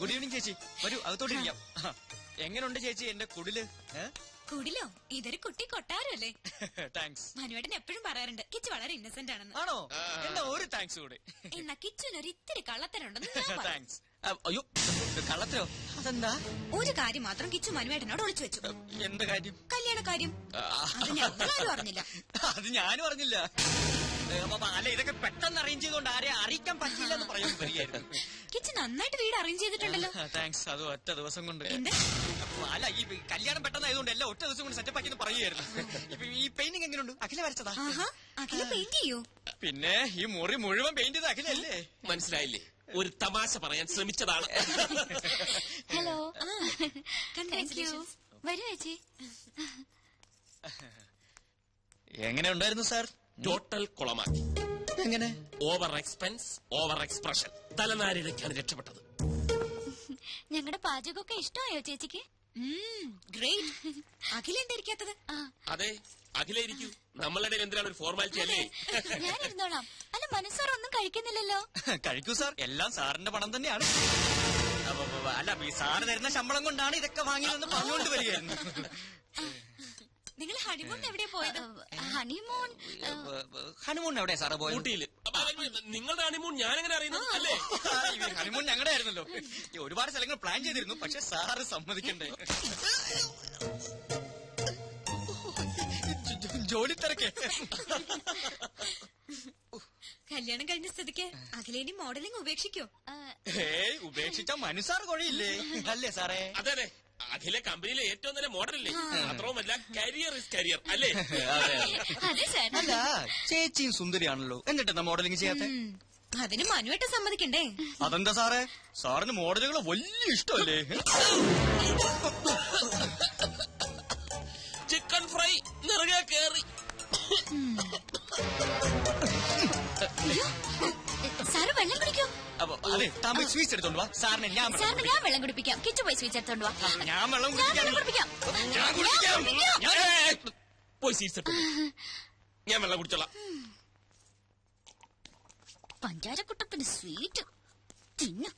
Good evening ചേച്ചി. വരൂ, അകത്തോട്ടിരിക്കാം. എങ്ങനെയുണ്ട് ചേച്ചി എന്റെ കുടില്? കുടിലോ? ഇതൊരു കുട്ടി കൊട്ടാരല്ലേ. താങ്ക്സ്. മനുവേട്ടൻ എപ്പോഴും പറയാറുണ്ട് കിച്ചു വളരെ ഇന്നസെന്റ് ആണെന്ന്. ആണോ? എന്നാ ഒരു താങ്ക്സ് കൂടെ. എന്നാ കിച്ചുനൊരു ഇത്തിരി കള്ളത്തനുണ്ടെന്ന്. താങ്ക്സ്. അയ്യോ, കള്ളത്തരോ? അതെന്താ? ഒരു കാര്യം മാത്രം കിച്ചു മനുവേട്ടനോട് ഒളിച്ചു വെച്ചു. എന്ത് കാര്യം? കല്യാണ കാര്യം. അത് ഞങ്ങളാരും അറിഞ്ഞില്ല. അത് ഞാനും അറിഞ്ഞില്ല. അല്ല, ഇതൊക്കെ പെട്ടെന്ന് അറേഞ്ച് ചെയ്തോണ്ട് ആരെ അറിയിക്കാൻ പറ്റില്ല എന്ന് പറയാൻ വരികയായിരുന്നു. കിച്ചു നന്നായിട്ട് വീട് അറേഞ്ച് ചെയ്തിട്ടുണ്ടല്ലോ. താങ്ക്സ്. അത് ഒറ്റ ദിവസം കൊണ്ട്. അല്ല, ഈ കല്യാണം പെട്ടെന്നായതുകൊണ്ട് എല്ലാം ഒറ്റ ദിവസം കൊണ്ട് സെറ്റപ്പ് ആക്കി പറയുകയായിരുന്നു. ഇപ്പൊ ഈ പെയിന്റിംഗ് എങ്ങനെയുണ്ട്? അഖില വരച്ചതാ? അഖില പെയിന്റ് ചെയ്യൂ? പിന്നെ ഈ മുറി മുഴുവൻ പെയിന്റ് ചെയ്ത് അഖിലല്ലേ? മനസ്സിലായില്ലേ? ഒരു തമാശ പറയാൻ ശ്രമിച്ചതാണ്. ഹലോ, വരൂ ചേച്ചി. എങ്ങനെ ഉണ്ടായിരുന്നു സാർ? ടോട്ടൽ കുളമാക്കി. എങ്ങനെ? Over expense, over expression. തലനാരിഴയ്ക്കാണ് രക്ഷപ്പെട്ടത്. ഞങ്ങളുടെ പാചകമൊക്കെ ഇഷ്ടമായോ ചേച്ചിക്ക്? ഗ്രേറ്റ്. അഖില എന്താ ഇരിക്കാത്തത്? അതെ, അഖില ഇരിക്കൂ. നമ്മളുടെ എന്തിനാണ് ഒരു ഫോർമാലിറ്റി അല്ലേ? ഞാൻ ഇരുന്നോളാം. അല്ല, മനസ്സാർ ഒന്നും കഴിക്കുന്നില്ലല്ലോ. കഴിക്കൂ സാർ, എല്ലാം സാറിന്റെ പണം തന്നെയാണ്. അല്ല, ഈ സാറ് തരുന്ന ശമ്പളം കൊണ്ടാണ് ഇതൊക്കെ വാങ്ങിയതെന്ന് പറഞ്ഞുകൊണ്ട് വരികയായിരുന്നു. നിങ്ങൾ ഹണിമൂൺ എവിടെയാ പോയത്? ഹണിമൂൺ എവിടെയാ സാറ് പോയത്? ഊട്ടിയില്. നിങ്ങളുടെ ഹണിമൂൺ ഞാനെങ്ങനെ അറിയുന്നു? അല്ലേ, ഹണിമൂൺ ഞങ്ങളുടെ ആയിരുന്നല്ലോ. ഒരുപാട് സ്ഥലങ്ങൾ പ്ലാൻ ചെയ്തിരുന്നു, പക്ഷെ സാറ് സമ്മതിക്കണ്ടേ. ജോലി തിരക്കേ. കല്യാണം കഴിഞ്ഞ സ്ഥിതിക്ക് അഖിലേനി മോഡലിംഗ് ഉപേക്ഷിക്കോ? ഉപേക്ഷിച്ച മനുസാർ കൊഴിയില്ലേ? അല്ലേ സാറേ? അതെ അതെ, അഖില കമ്പനിയിലെ ഏറ്റവും നല്ല മോഡലല്ലേ. മാത്രവുമല്ല, കരിയർ ഇസ് കരിയർ അല്ലേ? അല്ല, ചേച്ചിയും സുന്ദരിയാണല്ലോ, എന്നിട്ടെന്താ മോഡലിംഗ് ചെയ്യാത്ത? അതിന് മനുവേട്ട സമ്മതിക്കണ്ടേ? അതെന്താ സാറേ, സാറിന് മോഡലുകൾ വലിയ ഇഷ്ടമല്ലേ? ചിക്കൻ ഫ്രൈ നിറയെ കേറി. സാറ് വെള്ളം കുടിക്കോ? അതെ, താൻ സ്വീറ്റ്സ് എടുത്തോണ്ട് വാ. സാറിന് ഞാൻ വെള്ളം കുടിപ്പിക്കാം. കിച്ചു പോയി സ്വീറ്റ്സ് എടുത്തോണ്ട് വാ. ഞാൻ വെള്ളം കുടിപ്പിക്കാം. പോയി സ്വീറ്റ്സ് എടുത്തു. ഞാൻ വെള്ളം കുടിച്ചോളാം. പഞ്ചാരക്കുട്ടപ്പന് സ്വീറ്റ് തിന്നു.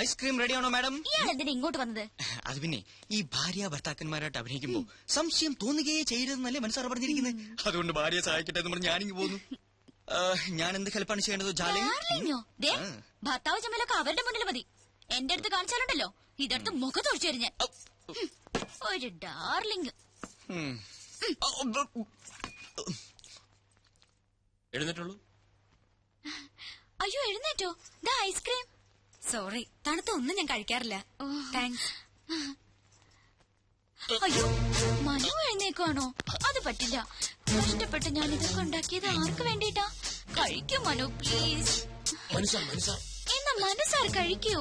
ഐസ്ക്രീം റെഡിയാണോ മാഡം? ഇയാൾ എന്തിനാ ഇങ്ങോട്ട് വന്നത്? അത് പിന്നെ ഈ ഭാര്യ ഭർത്താക്കന്മാരായിട്ട് അഭിനയിക്കുമ്പോ സംശയം തോന്നുകയേ ചെയ്യരുതെന്നല്ലേ മനസ്സാറ് പറഞ്ഞിരിക്കുന്നത്. അതുകൊണ്ട് ഭാര്യയെ സഹായിക്കട്ടെ എന്ന് പറഞ്ഞ് ഞാനിങ്ങ് പോന്നു. ഞാൻ എന്ത് ഹെൽപ്പാണ് ചെയ്യേണ്ടത്? ഭർത്താവ് ചമ്മലൊക്കെ അവരുടെ മുന്നിൽ മതി. എന്റെ അടുത്ത് കാണിച്ചാലുണ്ടല്ലോ, ഇതെടുത്ത് മുഖത്തൊഴിച്ചു തരും ഞാൻ. ഒരു ഡാർലിംഗ്. എഴുന്നേറ്റുള്ളൂ. അയ്യോ, എഴുന്നേറ്റോ? ദാ ഐസ്ക്രീം. സോറി, തണുത്ത ഒന്നും ഞാൻ കഴിക്കാറില്ല. താങ്ക്സ്. അയ്യോ, മനു എഴുന്നേക്കാണോ? അത് പറ്റില്ല. കഷ്ടപ്പെട്ട് ഞാൻ ഇതൊക്കെ ഉണ്ടാക്കിയത് ആർക്ക് വേണ്ടിട്ടാ? കഴിക്കും മനു, പ്ലീസ്. എന്നാ മനസ്സാർ കഴിക്കൂ.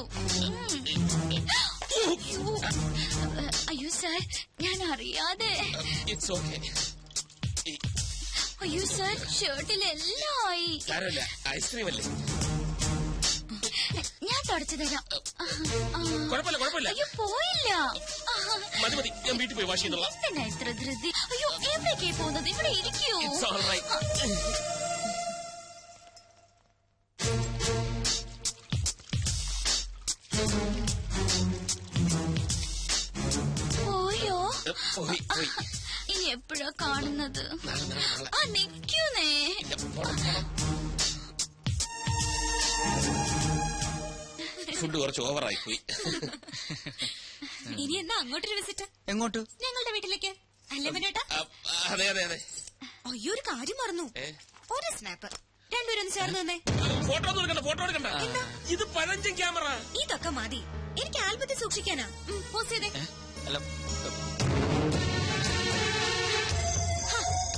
അയ്യോ സാർ, ഞാൻ അറിയാതെ. അയ്യോ സാർ, ഷർട്ടിലെല്ലാം ആയി. ഐസ്ക്രീം അല്ലേ? ഞാൻ തുടച്ചു തരാം. കുഴപ്പമില്ല. അയ്യോ, പോയില്ല. മതി, ഞാൻ വീട്ടിൽ പോയി വാഷ് ചെയ്തോളാം. എന്നാ ഇത്ര ധൃതി? അയ്യോ, എവിടേക്കേ പോകുന്നത്? ഇവിടെ ഇരിക്കൂ. പോയോ? ഇനി എപ്പോഴാ കാണുന്നത്? നിക്കൂന്നേ. ഫുഡ് കുറച്ച് ഓവറായി പോയി. ഇനി എന്നാ അങ്ങോട്ടൊരു വിസിറ്റ്? എങ്ങോട്ട്? ഞങ്ങളുടെ വീട്ടിലേക്ക്. അല്ലേ മനോട്ടാ? അതെ അതെ അതെ. അയ്യോ, ഒരു കാര്യം മറന്നു. ഒരു സ്നാപ്പ്. രണ്ടുപേരും ഒന്ന് ചേർന്ന് തന്നെ. ഫോട്ടോ എടുക്കണ്ട. ഇത് പഴഞ്ചൻ ക്യാമറ. ഇതൊക്കെ മതി. എനിക്ക് ആൽബത്തിൽ സൂക്ഷിക്കാനാ. പോസ് ചെയ്തേ.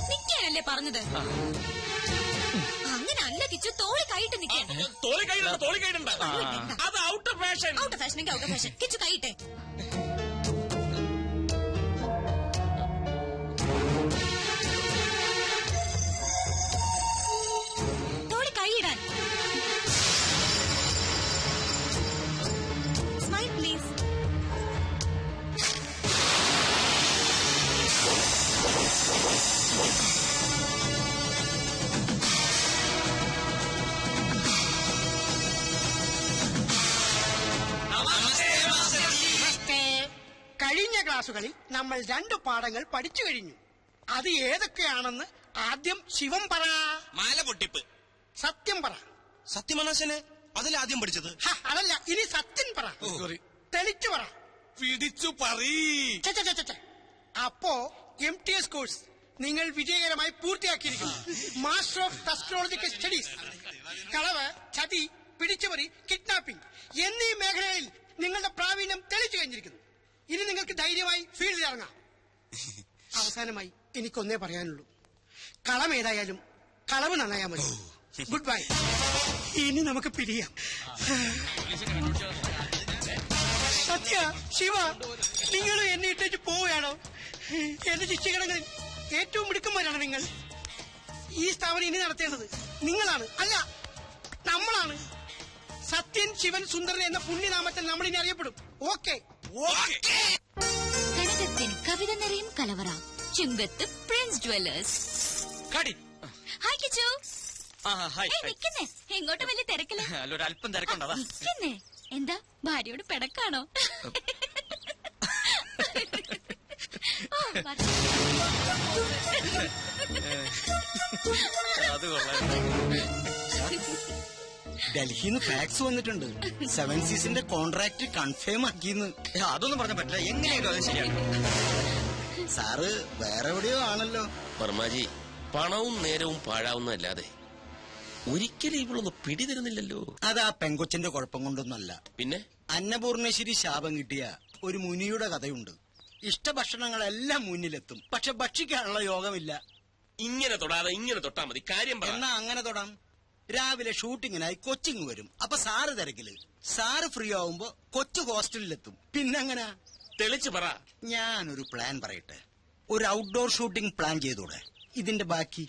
നിക്കാനല്ലേ പറഞ്ഞത്? അങ്ങനെ അല്ല കിച്ചു, തോളി കൈയിട്ട് നിൽക്കാൻ. തോളി കൈയിടണ്ട. അത് out of fashion. Out of ഫാഷനെങ്കിൽ ഔട്ട് ഓഫ് ഫാഷൻ. കിച്ചു കൈയിട്ടെ. തോളി കൈയിടാൻ. Smile please. നമസ്തേ കഴിഞ്ഞ ക്ലാസ്സുകളിൽ നമ്മൾ 2 പാഠങ്ങൾ പഠിച്ചു കഴിഞ്ഞു. അത് ഏതൊക്കെയാണെന്ന് ആദ്യം ശിവം പറ. മാല പൊട്ടിപ്പ്. സത്യം പറ. സത്യമനാശനെ അതിലാദ്യം പഠിച്ചത്. അതല്ല, ഇനി സത്യം പറ. തെളിച്ചു പറ. പിടിച്ചു പറീ. അപ്പോ MTS കോഴ്സ് നിങ്ങൾ വിജയകരമായി പൂർത്തിയാക്കിയിരിക്കുന്നു. Master of astrological studies. കളവ്, ചതി, പിടിച്ചുപറി, കിഡ്നാപ്പിംഗ് എന്നീ മേഖലയിൽ നിങ്ങളുടെ പ്രാവീണ്യം തെളിച്ചു കഴിഞ്ഞിരിക്കുന്നു. ഇനി നിങ്ങൾക്ക് ധൈര്യമായി ഫീൽഡിൽ ഇറങ്ങാം. അവസാനമായി എനിക്കൊന്നേ പറയാനുള്ളൂ, കളം ഏതായാലും കളവ് നന്നായാൽ മതി. Good bye. ഇനി നമുക്ക് പിരിയാം. സത്യ, ശിവ, നിങ്ങൾ എന്നെ ഇട്ടേച്ച് പോവുകയാണോ? എന്റെ ശിക്ഷകടങ്ങളിൽ ഏറ്റവും മിടുക്കന്മാരാണ് നിങ്ങൾ. ഈ സ്ഥാപനം ഇനി നടത്തേണ്ടത് നിങ്ങളാണ്, അല്ല നമ്മളാണ്. സത്യൻ, ശിവൻ, സുന്ദരൻ എന്ന പുണ്യനാമത്തിൽ നമ്മൾ ഇനി അറിയപ്പെടും. ഓക്കെ. കനകത്തിന് കവിത നിറയും കലവറ. ചുങ്കത്ത് പ്രിൻസ് ജ്വല്ലേഴ്സ്. ഹായ് കിച്ചു. നിക്കുന്നേ, എങ്ങോട്ട് വലിയ തിരക്കില്ല. അല്പം തിരക്കുണ്ടതാ. നിക്കുന്നേ, എന്താ ഭാര്യയോട് പിടക്കാണോ? അത് കൊള്ളാം. ഡൽഹിന്ന് ഫാക്സ് വന്നിട്ടുണ്ട്. 7 സീസിന്റെ കോൺട്രാക്ട് കൺഫേം ആക്കിന്ന്. അതൊന്നും പറഞ്ഞ പറ്റില്ല. എങ്ങനെയാലും അത് ശരിയാണ്. സാറ് വേറെ എവിടെയോ ആണല്ലോ. വർമാജി, പണവും നേരവും പാഴാവുന്നതല്ലാതെ ഒരിക്കലും ഇവളൊന്ന് പിടിതരുന്നില്ലല്ലോ. അതാ പെങ്കൊച്ചിന്റെ കുഴപ്പം കൊണ്ടൊന്നല്ല. പിന്നെ അന്നപൂർണേശ്വരി ശാപം കിട്ടിയ ഒരു മുനിയുടെ കഥയുണ്ട്. ഇഷ്ടഭക്ഷണങ്ങളെല്ലാം മുന്നിലെത്തും, പക്ഷെ ഭക്ഷിക്കാനുള്ള യോഗമില്ല. ഇങ്ങനെ തൊടാതെ ഇങ്ങനെ തൊട്ടാ മതി. കാര്യം പറ. എന്നാ അങ്ങനെ തൊടാം. രാവിലെ ഷൂട്ടിങ്ങിനായി കൊച്ചിങ് വരും. അപ്പൊ സാറ് തിരക്കില്. സാറ് ഫ്രീ ആവുമ്പോ കൊച്ചു ഹോസ്റ്റലിലെത്തും. പിന്നെങ്ങനാ? തെളിച്ചു പറ. ഞാനൊരു പ്ലാൻ പറയട്ടെ. ഒരു ഔട്ട്ഡോർ ഷൂട്ടിംഗ് പ്ലാൻ ചെയ്തൂടെ? ഇതിന്റെ ബാക്കി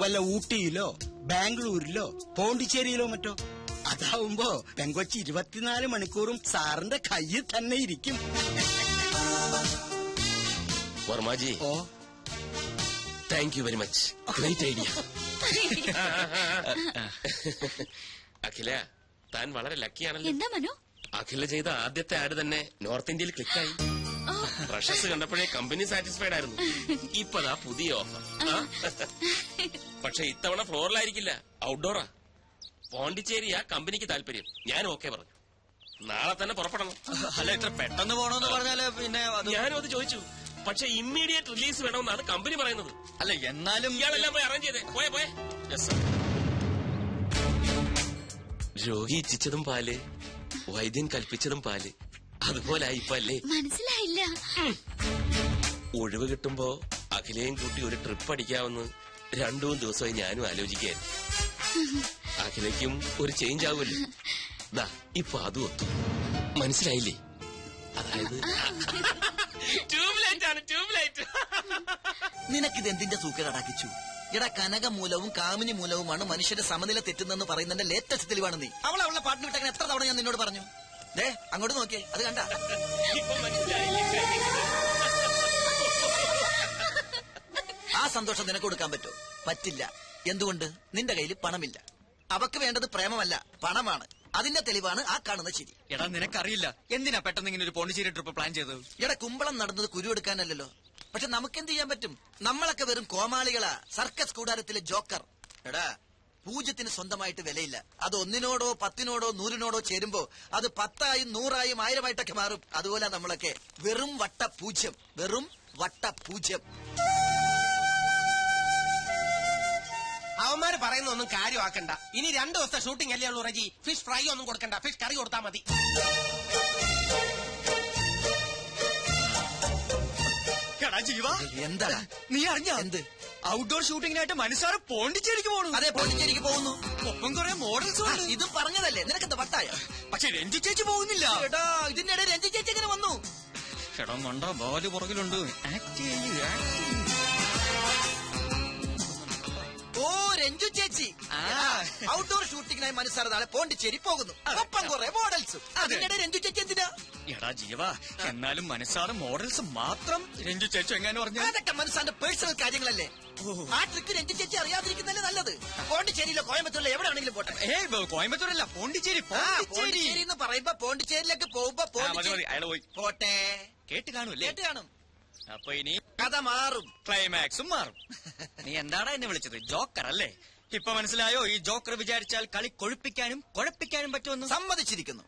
വല്ല ഊട്ടിയിലോ ബാംഗ്ലൂരിലോ പോണ്ടിച്ചേരിയിലോ മറ്റോ. അതാവുമ്പോ പെങ്കൊച്ചി 24 മണിക്കൂറും സാറിന്റെ കയ്യിൽ തന്നെ ഇരിക്കും. Varmaji, oh, thank you very much. Great idea. Akhila, താൻ വളരെ ലക്കിയാണല്ലോ. എന്താ മനു? അഖില ചെയ്ത ആദ്യത്തെ ആഡ് തന്നെ നോർത്ത് ഇന്ത്യയിൽ ക്ലിക്കായി. പ്രഷസ് കണ്ടപ്പോഴേ കമ്പനി സാറ്റിസ്ഫൈഡ് ആയിരുന്നു. ഇപ്പതാ പുതിയ ഓഫർ. പക്ഷെ ഇത്തവണ ഫ്ലോറിലായിരിക്കില്ല, ഔട്ട്ഡോറാ. പോണ്ടിച്ചേരിയാ കമ്പനിക്ക് താല്പര്യം. ഞാൻ ഓക്കെ പറഞ്ഞു. നാളെ തന്നെ പുറപ്പെടണം. അല്ല, ഇത്ര പെട്ടെന്ന് പോണോന്ന് പറഞ്ഞാല് പിന്നെ ഞാനും അത് ചോദിച്ചു. പക്ഷെ ഇമ്മീഡിയറ്റ് റിലീസ് വേണമെന്നാണ് കമ്പനി പറയുന്നത്. അല്ല, എന്നാലും ഇയാളെല്ലാം പോയി അറേഞ്ച് ചെയ്തേ. പോയെ. രോഗി ഇച്ഛിച്ചതും പാല്, വൈദ്യൻ കൽപ്പിച്ചതും പാല്. അതുപോലെ ഇപ്പൊ അല്ലേ? മനസ്സിലായില്ല. ഒഴിവ് കിട്ടുമ്പോ അഖിലയും കൂട്ടി ഒരു ട്രിപ്പ് അടിക്കാമെന്ന് 2-3 ദിവസമായി ഞാനും ആലോചിക്കായിരുന്നു. അഖിലയ്ക്കും ഒരു ചേഞ്ച് ആവുമല്ലോ. ദാ ഇപ്പൊ അതും ഒത്തു. മനസ്സിലായില്ലേ? അതായത് ട്യൂബ്ലൈറ്റ് ആണ്, ട്യൂബ്ലൈറ്റ്. നിനക്കിത് എന്തിന്റെ സൂക്കേടാക്കിച്ചു? എടാ, കനകമൂലവും കാമിനി മൂലവുമാണ് മനുഷ്യന്റെ സമനില തെറ്റുന്നെന്ന് പറയുന്നതിന്റെ ലേറ്റസ്റ്റ് തെളിവാണ് നീ. അവളുടെ പാട്ടിന് വിട്ടങ്ങനെ എത്ര തവണ ഞാൻ നിന്നോട് പറഞ്ഞു. ദേ, അങ്ങോട്ട് നോക്കിയേ, അത് കണ്ട. ഇപ്പൊ മനസ്സിലായില്ലേ? ആ സന്തോഷം നിനക്ക് കൊടുക്കാൻ പറ്റോ? പറ്റില്ല. എന്തുകൊണ്ട്? നിന്റെ കയ്യിൽ പണമില്ല. അവക്ക് വേണ്ടത് പ്രേമമല്ല, പണമാണ്. അതിന്റെ തെളിവാണ് ആ കാണുന്ന ചിരി. എടാ, നിനക്കറിയില്ല എന്തിനാ പെട്ടെന്ന് ഇങ്ങനെ ഒരു പോണ്ടിച്ചേരി ട്രിപ്പ് പ്ലാൻ ചെയ്തത്? എടാ, കുമ്പളം നടന്നത് കുരുവെടുക്കാനല്ലോ. പക്ഷെ നമുക്കെന്ത് ചെയ്യാൻ പറ്റും? നമ്മളൊക്കെ വെറും കോമാളികളാ, സർക്കസ് കൂടാരത്തിലെ ജോക്കർ. എടാ, പൂജ്യത്തിന് സ്വന്തമായിട്ട് വിലയില്ല. അത് 1-നോടോ 10-നോടോ 100-നോടോ ചേരുമ്പോ അത് 10ആയും 100ആയും 1000ആയിട്ടൊക്കെ മാറും. അതുപോലെ നമ്മളൊക്കെ വെറും വട്ട പൂജ്യം, വെറും വട്ട പൂജ്യം. അവന്മാര് പറയുന്ന ഒന്നും കാര്യമാക്കണ്ട. ഇനി 2 ദിവസത്തെ ഷൂട്ടിംഗ് അല്ലേ ഉള്ളൂ റജി. ഫിഷ് ഫ്രൈ ഒന്നും കൊടുക്കണ്ട, ഫിഷ് കറി കൊടുത്താൽ മതി. എടാ ജീവ, എന്താ നീ അറിഞ്ഞ എന്ത്? ഔട്ട്ഡോർ ഷൂട്ടിങ്ങിനായിട്ട് മനസ്സാറ് പോണ്ടിച്ചേരിക്ക് പോണു. അതെ, പോണ്ടിച്ചേരിക്ക് പോകുന്നു. ഒപ്പം കുറെ മോഡൽസ് ഉണ്ട്. ഇത് പറഞ്ഞതല്ലേ, നിനക്കെന്താ വട്ടായ? പക്ഷെ രഞ്ജി ചേച്ചി പോകുന്നില്ല. എടാ, ഇതിന്റെ ഇടയിൽ രഞ്ജി ചേച്ചി എങ്ങനെ വന്നു? എടാ മണ്ട, ബാല് പുറകിലുണ്ട്. ഓ, രഞ്ജു ചേച്ചി. ഔട്ട്ഡോർ ഷൂട്ടിങ്ങിനായി മനസ്സാറ് നാളെ പോണ്ടിച്ചേരി പോകുന്നു. ഒപ്പം കുറെ മോഡൽസും. അതിനിടെ രഞ്ജു ചേച്ചി എന്തിനാ? എടാ, ജീവ, എന്നാലും മനസ്സാറ് മോഡൽസ് മാത്രം രഞ്ജു ചേച്ചു എങ്ങനെ പറഞ്ഞു? അതൊക്കെ മനസ്സാന്റെ പേഴ്സണൽ കാര്യങ്ങളല്ലേ. ആ ട്രിക്ക് രഞ്ജു ചേച്ചി അറിയാതിരിക്കുന്നല്ലേ നല്ലത്. പോണ്ടിച്ചേരിയിലോ കോയമ്പത്തൂരിലോ എവിടെ ആണെങ്കിലും പോട്ടെ. കോയമ്പത്തൂരല്ല, പോണ്ടിച്ചേരി. പോണ്ടിച്ചേരി എന്ന് പറയുമ്പോ പോണ്ടിച്ചേരിയിലേക്ക് പോകുമ്പോ അയാൾ പോയി പോട്ടെ. കേട്ട് കാണൂല്ലേ? കേട്ട് കാണും. അപ്പൊ ഇനി കഥ മാറും, ക്ലൈമാക്സും മാറും. നീ എന്താടാ എന്നെ വിളിച്ചത്? ജോക്കർ അല്ലേ? ഇപ്പൊ മനസ്സിലായോ ഈ ജോക്കർ വിചാരിച്ചാൽ കളി കൊഴുപ്പിക്കാനും കുഴപ്പിക്കാനും പറ്റുമെന്ന്? സമ്മതിച്ചിരിക്കുന്നു.